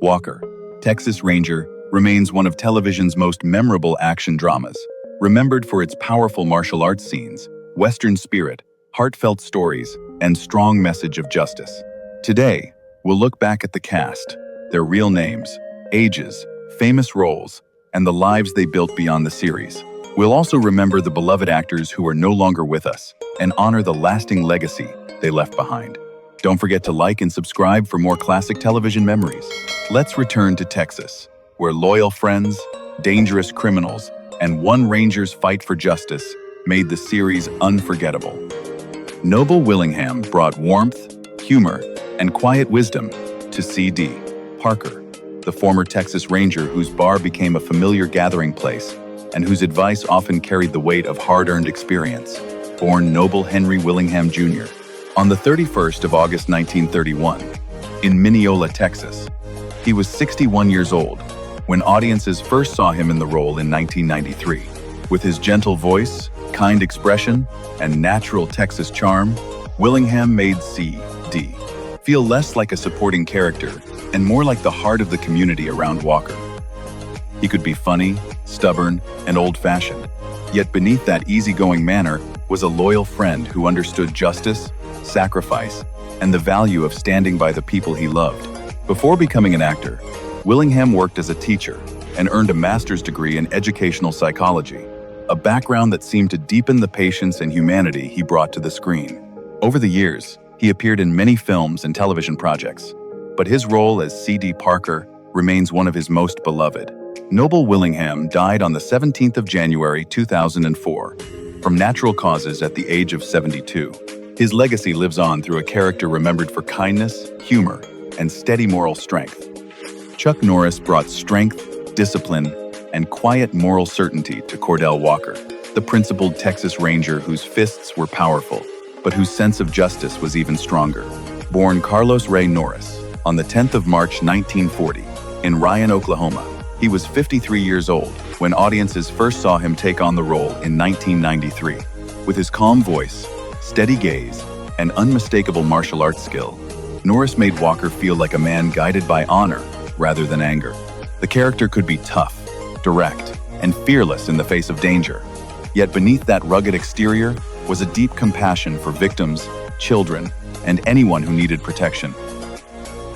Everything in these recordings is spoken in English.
Walker, Texas Ranger, remains one of television's most memorable action dramas, remembered for its powerful martial arts scenes, Western spirit, heartfelt stories, and strong message of justice. Today, we'll look back at the cast, their real names, ages, famous roles, and the lives they built beyond the series. We'll also remember the beloved actors who are no longer with us and honor the lasting legacy they left behind. Don't forget to like and subscribe for more classic television memories. Let's return to Texas, where loyal friends, dangerous criminals, and one ranger's fight for justice made the series unforgettable. Noble Willingham brought warmth, humor, and quiet wisdom to C.D. Parker, the former Texas Ranger whose bar became a familiar gathering place and whose advice often carried the weight of hard-earned experience. Born Noble Henry Willingham Jr. on the 31st of August 1931 in Mineola, Texas. He was 61 years old when audiences first saw him in the role in 1993. With his gentle voice, kind expression, and natural Texas charm, Willingham made C.D. feel less like a supporting character and more like the heart of the community around Walker. He could be funny, stubborn, and old-fashioned, yet beneath that easygoing manner was a loyal friend who understood justice, sacrifice, and the value of standing by the people he loved. Before becoming an actor, Willingham worked as a teacher and earned a master's degree in educational psychology, a background that seemed to deepen the patience and humanity he brought to the screen. Over the years, he appeared in many films and television projects, but his role as C.D. Parker remains one of his most beloved. Noble Willingham died on the 17th of January 2004 from natural causes at the age of 72. His legacy lives on through a character remembered for kindness, humor, and steady moral strength. Chuck Norris brought strength, discipline, and quiet moral certainty to Cordell Walker, the principled Texas Ranger whose fists were powerful, but whose sense of justice was even stronger. Born Carlos Ray Norris on the 10th of March 1940 in Ryan, Oklahoma, he was 53 years old when audiences first saw him take on the role in 1993. With his calm voice, steady gaze, and unmistakable martial arts skill, Norris made Walker feel like a man guided by honor rather than anger. The character could be tough, direct, and fearless in the face of danger. Yet beneath that rugged exterior was a deep compassion for victims, children, and anyone who needed protection.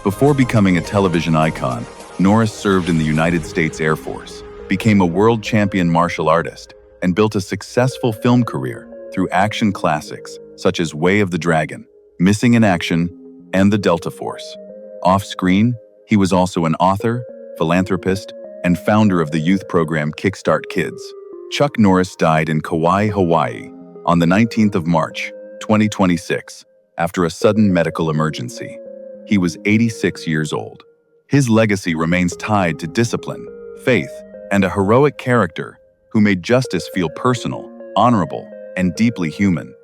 Before becoming a television icon, Norris served in the United States Air Force, became a world champion martial artist, and built a successful film career through action classics such as Way of the Dragon, Missing in Action, and The Delta Force. Off-screen, he was also an author, philanthropist, and founder of the youth program Kickstart Kids. Chuck Norris died in Kauai, Hawaii, on the 19th of March, 2026, after a sudden medical emergency. He was 86 years old. His legacy remains tied to discipline, faith, and a heroic character who made justice feel personal, honorable, and deeply human.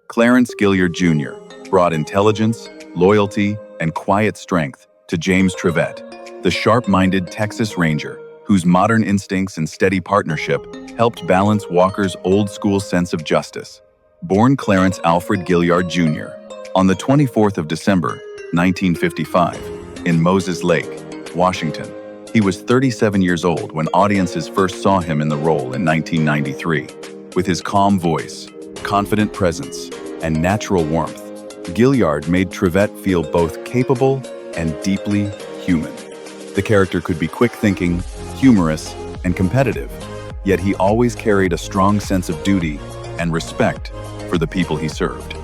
Clarence Gilliard Jr. brought intelligence, loyalty, and quiet strength to James Trivette, the sharp-minded Texas Ranger, whose modern instincts and steady partnership helped balance Walker's old-school sense of justice. Born Clarence Alfred Gilliard Jr. on the 24th of December, 1955, in Moses Lake, Washington, he was 37 years old when audiences first saw him in the role in 1993. With his calm voice, confident presence, and natural warmth, Gilliard made Trivette feel both capable and deeply human. The character could be quick-thinking, humorous, and competitive, yet he always carried a strong sense of duty and respect for the people he served.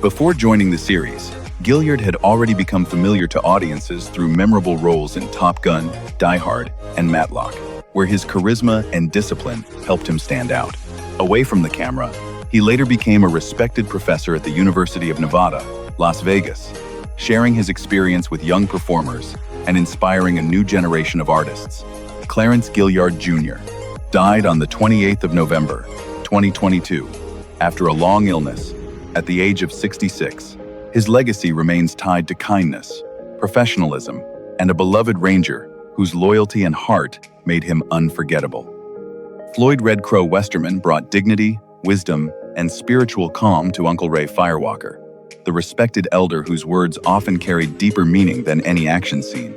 Before joining the series, Gilliard had already become familiar to audiences through memorable roles in Top Gun, Die Hard, and Matlock, where his charisma and discipline helped him stand out. Away from the camera, he later became a respected professor at the University of Nevada, Las Vegas, sharing his experience with young performers and inspiring a new generation of artists. Clarence Gilliard Jr. died on the 28th of November, 2022, after a long illness, at the age of 66. His legacy remains tied to kindness, professionalism, and a beloved ranger whose loyalty and heart made him unforgettable. Floyd Red Crow Westerman brought dignity, wisdom, and spiritual calm to Uncle Ray Firewalker, the respected elder whose words often carried deeper meaning than any action scene.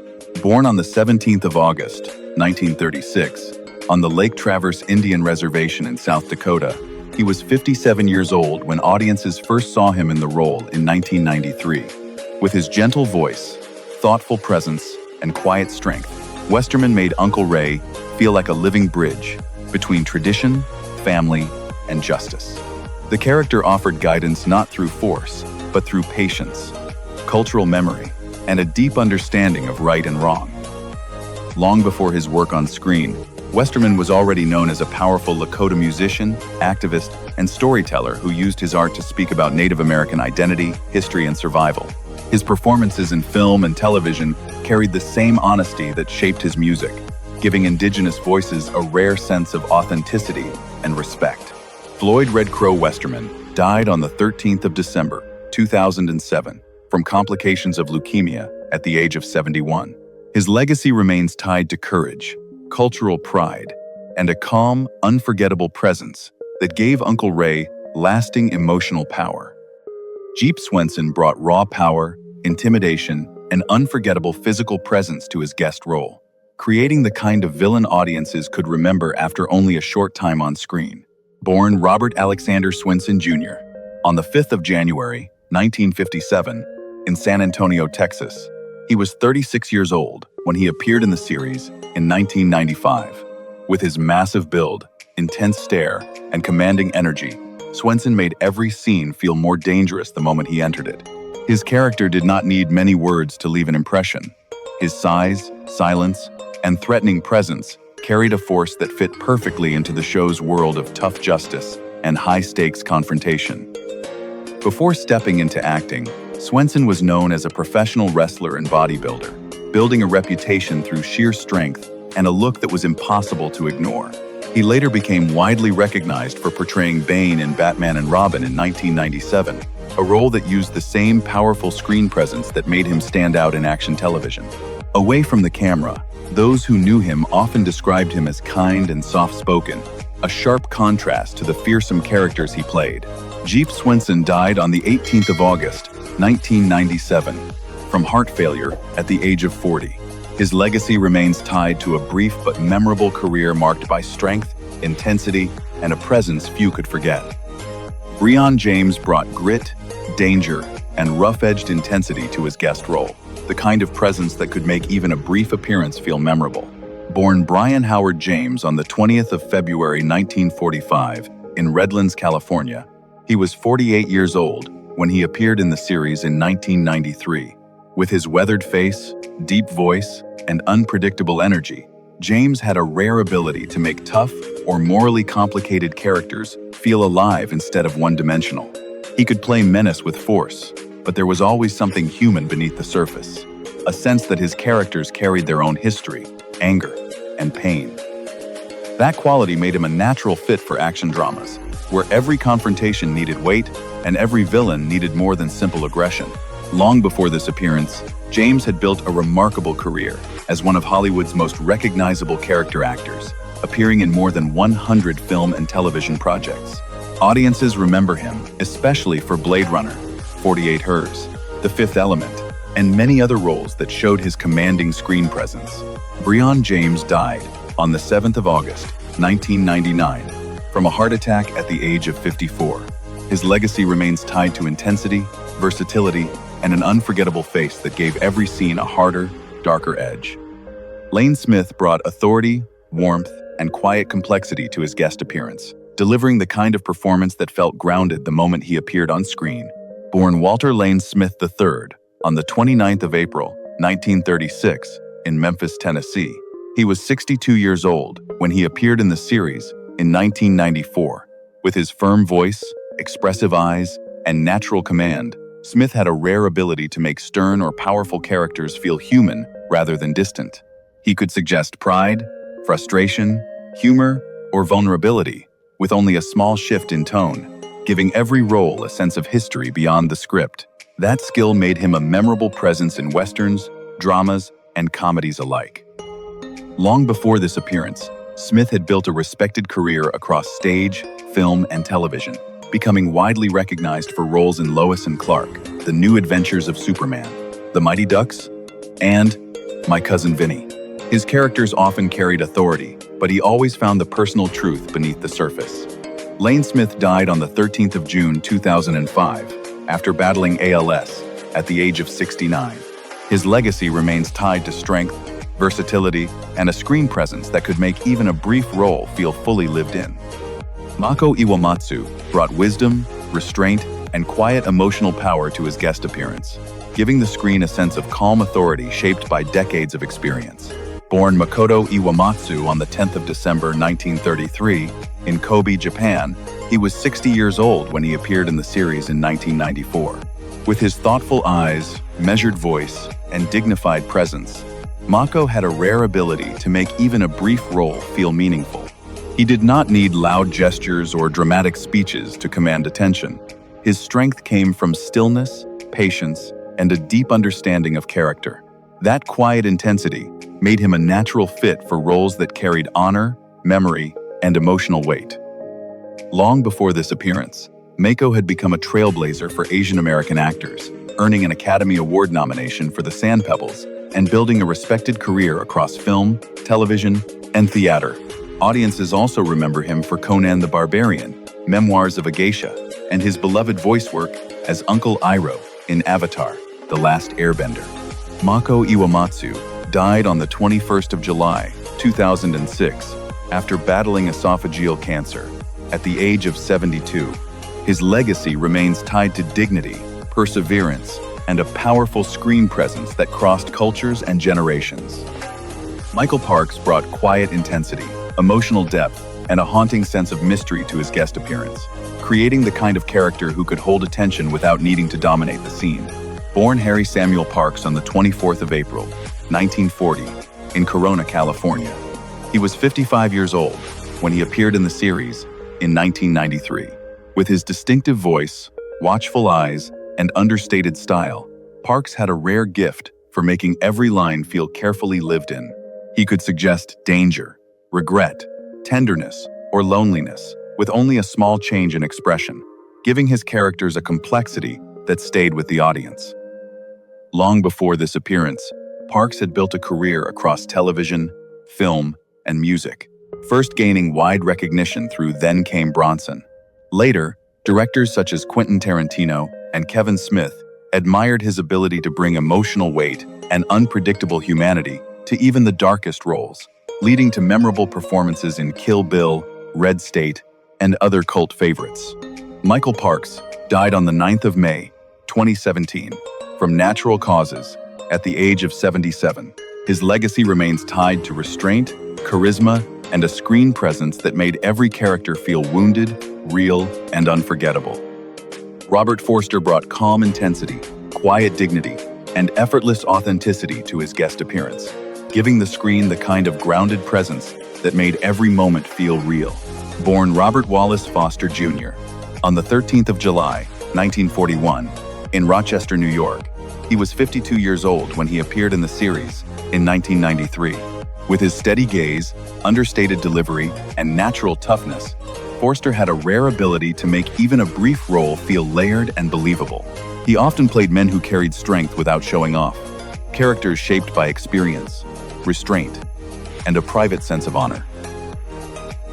Born on the 17th of August, 1936, on the Lake Traverse Indian Reservation in South Dakota, he was 57 years old when audiences first saw him in the role in 1993. With his gentle voice, thoughtful presence, and quiet strength, Westerman made Uncle Ray feel like a living bridge between tradition, family, and justice. The character offered guidance not through force, but through patience, cultural memory, and a deep understanding of right and wrong. Long before his work on screen, Westerman was already known as a powerful Lakota musician, activist, and storyteller who used his art to speak about Native American identity, history, and survival. His performances in film and television carried the same honesty that shaped his music, giving indigenous voices a rare sense of authenticity and respect. Floyd Red Crow Westerman died on the 13th of December, 2007, from complications of leukemia at the age of 71. His legacy remains tied to courage, cultural pride, and a calm, unforgettable presence that gave Uncle Ray lasting emotional power. Jeep Swenson brought raw power, intimidation, and unforgettable physical presence to his guest role, creating the kind of villain audiences could remember after only a short time on screen. Born Robert Alexander Swenson Jr. on the 5th of January, 1957, in San Antonio, Texas, he was 36 years old when he appeared in the series in 1995. With his massive build, intense stare, and commanding energy, Swenson made every scene feel more dangerous the moment he entered it. His character did not need many words to leave an impression. His size, silence, and threatening presence carried a force that fit perfectly into the show's world of tough justice and high-stakes confrontation. Before stepping into acting, Swenson was known as a professional wrestler and bodybuilder, building a reputation through sheer strength and a look that was impossible to ignore. He later became widely recognized for portraying Bane in Batman and Robin in 1997, a role that used the same powerful screen presence that made him stand out in action television. Away from the camera, those who knew him often described him as kind and soft-spoken, a sharp contrast to the fearsome characters he played. Jeep Swenson died on the 18th of August, 1997, from heart failure at the age of 40. His legacy remains tied to a brief but memorable career marked by strength, intensity, and a presence few could forget. Brion James brought grit, danger, and rough-edged intensity to his guest role, the kind of presence that could make even a brief appearance feel memorable. Born Brian Howard James on the 20th of February 1945 in Redlands, California, he was 48 years old when he appeared in the series in 1993. With his weathered face, deep voice, and unpredictable energy, James had a rare ability to make tough or morally complicated characters feel alive instead of one-dimensional. He could play menace with force, but there was always something human beneath the surface, a sense that his characters carried their own history, anger, and pain. That quality made him a natural fit for action dramas, where every confrontation needed weight and every villain needed more than simple aggression. Long before this appearance, James had built a remarkable career as one of Hollywood's most recognizable character actors, appearing in more than 100 film and television projects. Audiences remember him, especially for Blade Runner, 48 Hers, The Fifth Element, and many other roles that showed his commanding screen presence. Brion James died on the 7th of August, 1999, from a heart attack at the age of 54. His legacy remains tied to intensity, versatility, and an unforgettable face that gave every scene a harder, darker edge. Lane Smith brought authority, warmth, and quiet complexity to his guest appearance, delivering the kind of performance that felt grounded the moment he appeared on screen. Born Walter Lane Smith III on the 29th of April, 1936, in Memphis, Tennessee, he was 62 years old when he appeared in the series in 1994. With his firm voice, expressive eyes, and natural command, Smith had a rare ability to make stern or powerful characters feel human rather than distant. He could suggest pride, frustration, humor, or vulnerability, with only a small shift in tone, giving every role a sense of history beyond the script. That skill made him a memorable presence in westerns, dramas, and comedies alike. Long before this appearance, Smith had built a respected career across stage, film, and television, becoming widely recognized for roles in Lois and Clark, The New Adventures of Superman, The Mighty Ducks, and My Cousin Vinny. His characters often carried authority, but he always found the personal truth beneath the surface. Lane Smith died on the 13th of June 2005 after battling ALS at the age of 69. His legacy remains tied to strength, versatility, and a screen presence that could make even a brief role feel fully lived in. Mako Iwamatsu brought wisdom, restraint, and quiet emotional power to his guest appearance, giving the screen a sense of calm authority shaped by decades of experience. Born Makoto Iwamatsu on the 10th of December 1933 in Kobe, Japan, he was 60 years old when he appeared in the series in 1994. With his thoughtful eyes, measured voice, and dignified presence, Mako had a rare ability to make even a brief role feel meaningful. He did not need loud gestures or dramatic speeches to command attention. His strength came from stillness, patience, and a deep understanding of character. That quiet intensity made him a natural fit for roles that carried honor, memory, and emotional weight. Long before this appearance, Mako had become a trailblazer for Asian American actors, earning an Academy Award nomination for The Sand Pebbles and building a respected career across film, television, and theater. Audiences also remember him for Conan the Barbarian, Memoirs of a Geisha, and his beloved voice work as Uncle Iroh in Avatar: The Last Airbender. Mako Iwamatsu died on the 21st of July, 2006, after battling esophageal cancer at the age of 72. His legacy remains tied to dignity, perseverance, and a powerful screen presence that crossed cultures and generations. Michael Parks brought quiet intensity, emotional depth, and a haunting sense of mystery to his guest appearance, creating the kind of character who could hold attention without needing to dominate the scene. Born Harry Samuel Parks on the 24th of April, 1940, in Corona, California, he was 55 years old when he appeared in the series in 1993. With his distinctive voice, watchful eyes, and understated style, Parks had a rare gift for making every line feel carefully lived in. He could suggest danger, regret, tenderness, or loneliness with only a small change in expression, giving his characters a complexity that stayed with the audience. Long before this appearance, Parks had built a career across television, film, and music, first gaining wide recognition through Then Came Bronson. Later, directors such as Quentin Tarantino and Kevin Smith admired his ability to bring emotional weight and unpredictable humanity to even the darkest roles, leading to memorable performances in Kill Bill, Red State, and other cult favorites. Michael Parks died on the 9th of May, 2017, from natural causes at the age of 77. His legacy remains tied to restraint, charisma, and a screen presence that made every character feel wounded, real, and unforgettable. Robert Forster brought calm intensity, quiet dignity, and effortless authenticity to his guest appearance, giving the screen the kind of grounded presence that made every moment feel real. Born Robert Wallace Foster Jr. on the 13th of July, 1941, in Rochester, New York, he was 52 years old when he appeared in the series in 1993. With his steady gaze, understated delivery, and natural toughness, Forster had a rare ability to make even a brief role feel layered and believable. He often played men who carried strength without showing off, characters shaped by experience, restraint, and a private sense of honor.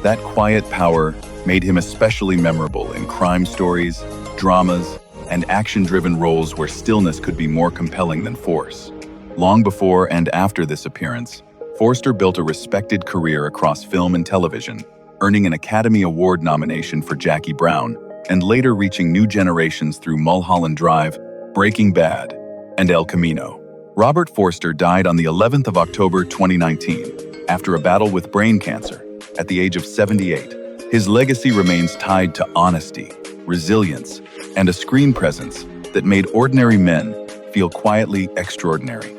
That quiet power made him especially memorable in crime stories, dramas, and action-driven roles where stillness could be more compelling than force. Long before and after this appearance, Forster built a respected career across film and television, earning an Academy Award nomination for Jackie Brown, and later reaching new generations through Mulholland Drive, Breaking Bad, and El Camino. Robert Forster died on the 11th of October 2019 after a battle with brain cancer at the age of 78. His legacy remains tied to honesty, resilience, and a screen presence that made ordinary men feel quietly extraordinary.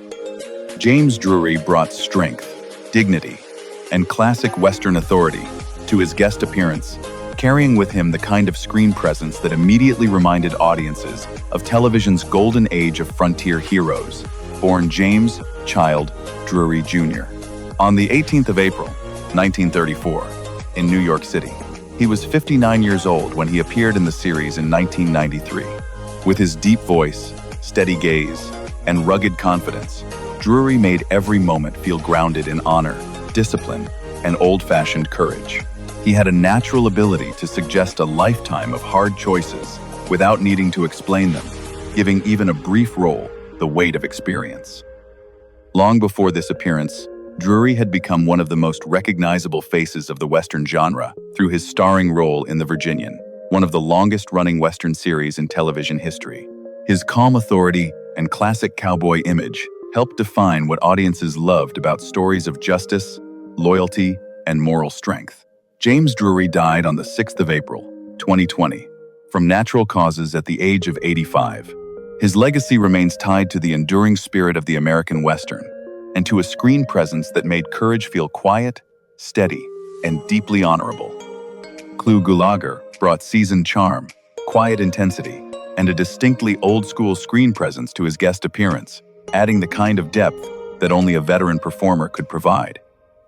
James Drury brought strength, dignity, and classic Western authority to his guest appearance, carrying with him the kind of screen presence that immediately reminded audiences of television's golden age of frontier heroes. Born James Child Drury Jr. on the 18th of April, 1934, in New York City. He was 59 years old when he appeared in the series in 1993. With his deep voice, steady gaze, and rugged confidence, Drury made every moment feel grounded in honor, discipline, and old-fashioned courage. He had a natural ability to suggest a lifetime of hard choices without needing to explain them, giving even a brief role the weight of experience. Long before this appearance, Drury had become one of the most recognizable faces of the Western genre through his starring role in The Virginian, one of the longest-running Western series in television history. His calm authority and classic cowboy image helped define what audiences loved about stories of justice, loyalty, and moral strength. James Drury died on the 6th of April, 2020, from natural causes at the age of 85. His legacy remains tied to the enduring spirit of the American Western and to a screen presence that made courage feel quiet, steady, and deeply honorable. Clu Gulager brought seasoned charm, quiet intensity, and a distinctly old-school screen presence to his guest appearance, adding the kind of depth that only a veteran performer could provide.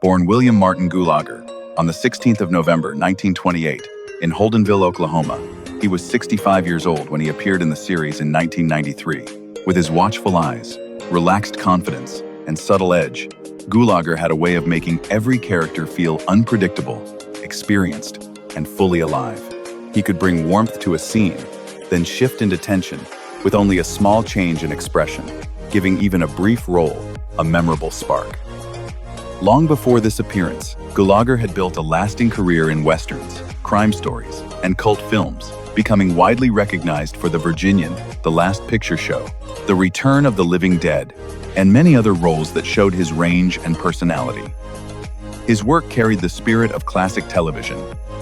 Born William Martin Gulager on the 16th of November, 1928, in Holdenville, Oklahoma, he was 65 years old when he appeared in the series in 1993. With his watchful eyes, relaxed confidence, and subtle edge, Gulager had a way of making every character feel unpredictable, experienced, and fully alive. He could bring warmth to a scene, then shift into tension with only a small change in expression, giving even a brief role a memorable spark. Long before this appearance, Gulager had built a lasting career in westerns, crime stories, and cult films, becoming widely recognized for The Virginian, The Last Picture Show, The Return of the Living Dead, and many other roles that showed his range and personality. His work carried the spirit of classic television,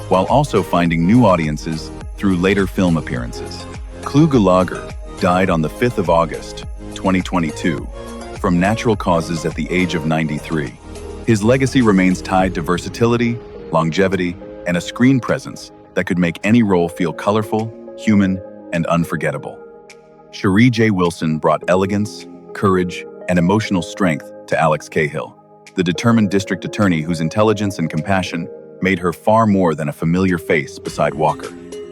while also finding new audiences through later film appearances. Clu Gulager died on the 5th of August, 2022, from natural causes at the age of 93. His legacy remains tied to versatility, longevity, and a screen presence that could make any role feel colorful, human, and unforgettable. Cherie J. Wilson brought elegance, courage, and emotional strength to Alex Cahill, the determined district attorney whose intelligence and compassion made her far more than a familiar face beside Walker.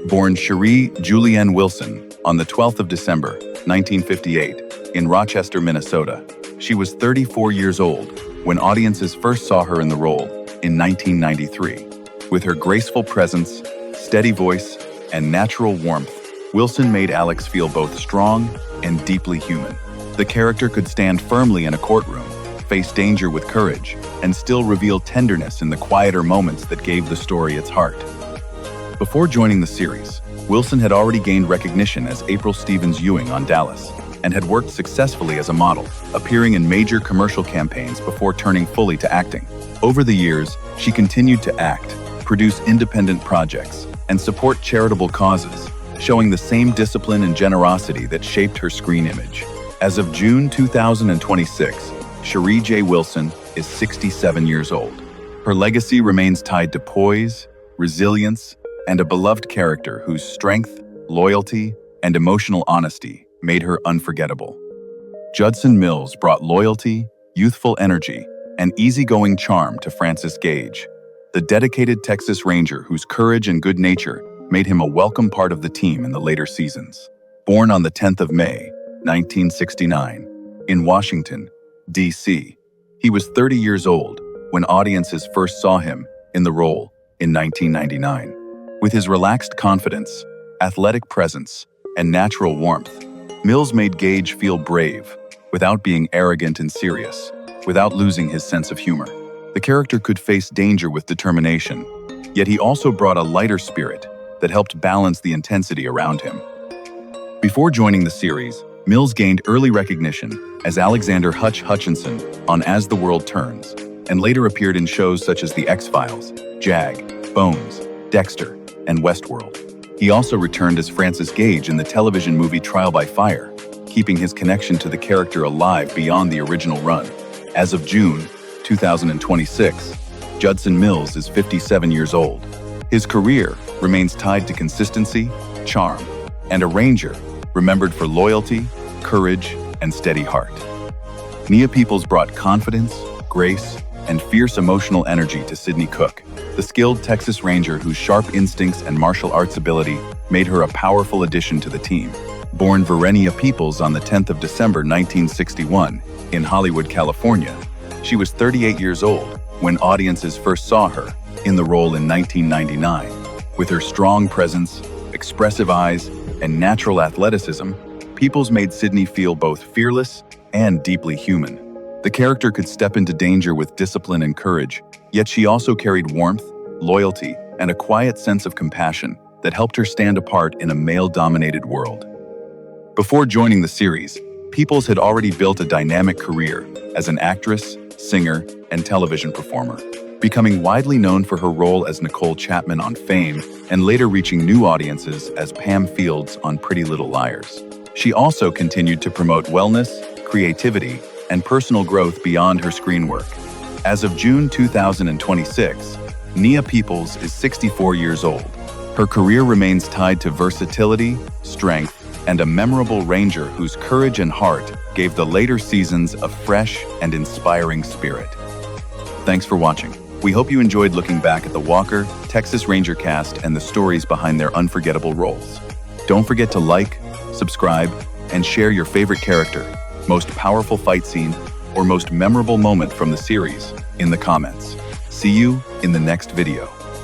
Born Cherie Julianne Wilson on the 12th of December, 1958, in Rochester, Minnesota, she was 34 years old when audiences first saw her in the role in 1993. With her graceful presence, steady voice, and natural warmth, Wilson made Alex feel both strong and deeply human. The character could stand firmly in a courtroom, face danger with courage, and still reveal tenderness in the quieter moments that gave the story its heart. Before joining the series, Wilson had already gained recognition as April Stevens Ewing on Dallas, and had worked successfully as a model, appearing in major commercial campaigns before turning fully to acting. Over the years, she continued to act, produce independent projects, and support charitable causes, showing the same discipline and generosity that shaped her screen image. As of June 2026, Cherie J. Wilson is 67 years old. Her legacy remains tied to poise, resilience, and a beloved character whose strength, loyalty, and emotional honesty made her unforgettable. Judson Mills brought loyalty, youthful energy, and easygoing charm to Francis Gage, the dedicated Texas Ranger whose courage and good nature made him a welcome part of the team in the later seasons. Born on the 10th of May, 1969, in Washington, D.C., he was 30 years old when audiences first saw him in the role in 1999. With his relaxed confidence, athletic presence, and natural warmth, Mills made Gage feel brave without being arrogant and serious, without losing his sense of humor. The character could face danger with determination, yet he also brought a lighter spirit that helped balance the intensity around him. Before joining the series, Mills gained early recognition as Alexander Hutch Hutchinson on As the World Turns, and later appeared in shows such as The X-Files, Jag, Bones, Dexter, and Westworld. He also returned as Francis Gage in the television movie Trial by Fire, keeping his connection to the character alive beyond the original run. As of June 2026, Judson Mills is 57 years old. His career remains tied to consistency, charm, and a Ranger remembered for loyalty, courage, and steady heart. Nia Peoples brought confidence, grace, and fierce emotional energy to Sidney Cook, the skilled Texas Ranger whose sharp instincts and martial arts ability made her a powerful addition to the team. Born Verenia Peoples on the 10th of December 1961 In Hollywood, California, she was 38 years old when audiences first saw her in the role in 1999. With her strong presence, expressive eyes, and natural athleticism, Peoples made Sydney feel both fearless and deeply human. The character could step into danger with discipline and courage, yet she also carried warmth, loyalty, and a quiet sense of compassion that helped her stand apart in a male-dominated world. Before joining the series, Peoples had already built a dynamic career as an actress, singer, and television performer, becoming widely known for her role as Nicole Chapman on Fame and later reaching new audiences as Pam Fields on Pretty Little Liars. She also continued to promote wellness, creativity, and personal growth beyond her screen work. As of June 2026, Nia Peoples is 64 years old. Her career remains tied to versatility, strength, and a memorable ranger whose courage and heart gave the later seasons a fresh and inspiring spirit. Thanks for watching. We hope you enjoyed looking back at the Walker, Texas Ranger cast and the stories behind their unforgettable roles. Don't forget to like, subscribe, and share your favorite character, most powerful fight scene, or most memorable moment from the series in the comments. See you in the next video.